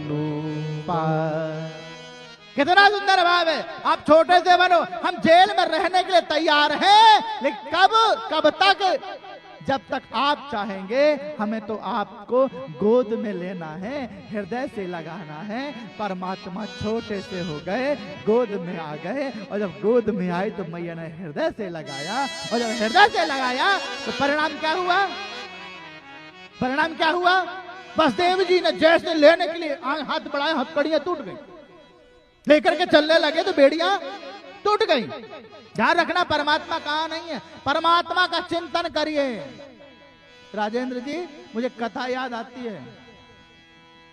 बनो पार। कितना सुंदर भाव है। आप छोटे से बनो, हम जेल में रहने के लिए तैयार हैं, लेकिन कब तक? जब तक आप चाहेंगे। हमें तो आपको गोद में लेना है, हृदय से लगाना है। परमात्मा छोटे से हो गए, गोद में आ गए, और जब गोद में आए तो मैया ने हृदय से लगाया, और जब हृदय से लगाया तो परिणाम क्या हुआ? परिणाम क्या हुआ? वसुदेव जी ने जैसे लेने के लिए हाथ बढ़ाए, हथकड़ियां टूट गई। लेकर के चलने लगे तो बेड़ियां टूट गई। ध्यान रखना, परमात्मा कहाँ नहीं है, परमात्मा का चिंतन करिए। राजेंद्र जी, मुझे कथा याद आती है।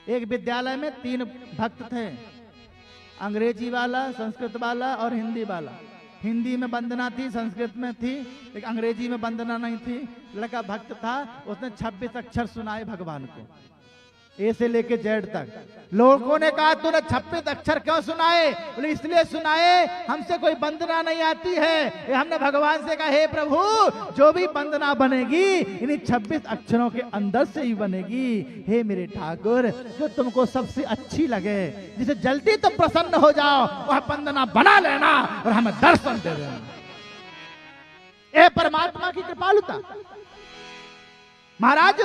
एक विद्यालय में 3 भक्त थे, अंग्रेजी वाला, संस्कृत वाला और हिंदी वाला। हिंदी में वंदना थी, संस्कृत में थी, लेकिन अंग्रेजी में वंदना नहीं थी। लड़का भक्त था, उसने 26 अक्षर सुनाए भगवान को, ए से लेके जेड तक। लोगों ने कहा तूने 26 अक्षर क्यों सुनाए? बोले इसलिए सुनाए, हमसे कोई वंदना नहीं आती है। हमने भगवान से कहा, हे प्रभु, जो भी वंदना बनेगी इन्हीं 26 अक्षरों के अंदर से ही बनेगी। हे मेरे ठाकुर, जो तुमको सबसे अच्छी लगे, जिसे जल्दी तुम प्रसन्न हो जाओ, वह वंदना बना लेना और हमें दर्शन दे देना। ए परमात्मा की कृपालुता। महाराज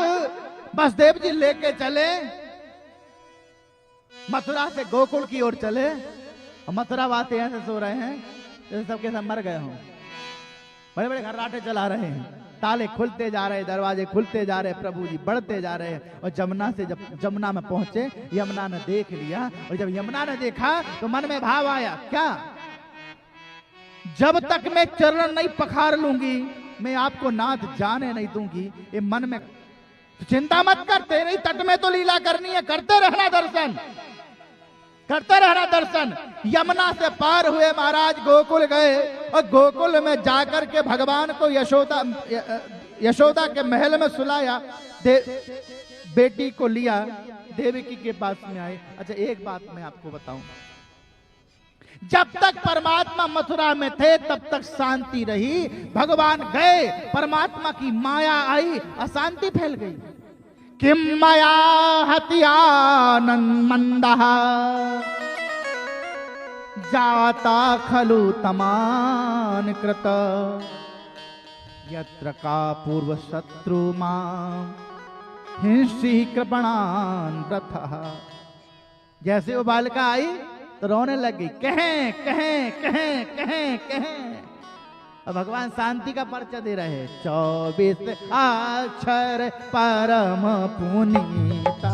वसुदेव जी लेके चले, मथुरा से गोकुल की ओर चले। और मथुरा वासी ऐसे सो रहे हैं जैसे सबके सब मर गए हों। बड़े बड़े घर्राटे चला रहे हैं, ताले खुलते जा रहे, दरवाजे खुलते जा रहे, प्रभु जी बढ़ते जा रहे हैं। और जब जमुना में पहुंचे, यमुना ने देख लिया। और जब यमुना ने देखा तो मन में भाव आया, क्या? जब तक मैं चरण नहीं पखार लूंगी, मैं आपको नाथ जाने नहीं दूंगी। ये मन में तो चिंता मत कर, तेरे तट में तो लीला करनी है, करते रहना दर्शन, करते रहना दर्शन। यमुना से पार हुए महाराज, गोकुल गए। और गोकुल में जाकर के भगवान को यशोदा के महल में सुलाया, बेटी को लिया, देवकी के पास में आए। अच्छा, एक बात मैं आपको बताऊं, जब तक परमात्मा मथुरा में थे तब तक शांति रही। भगवान गए, परमात्मा की माया आई, अशांति फैल गई। किम माया हत्यानंद मंदः जाता खलु तमान कृत यत्र का पूर्व शत्रु मां हिंसी कृपणान रथः। जैसे वो बालिका आई तो रोने लगी, कहें कहें कहें कहें कहें। और भगवान शांति का परिचय दे रहे, 24 अक्षर परम पुनीता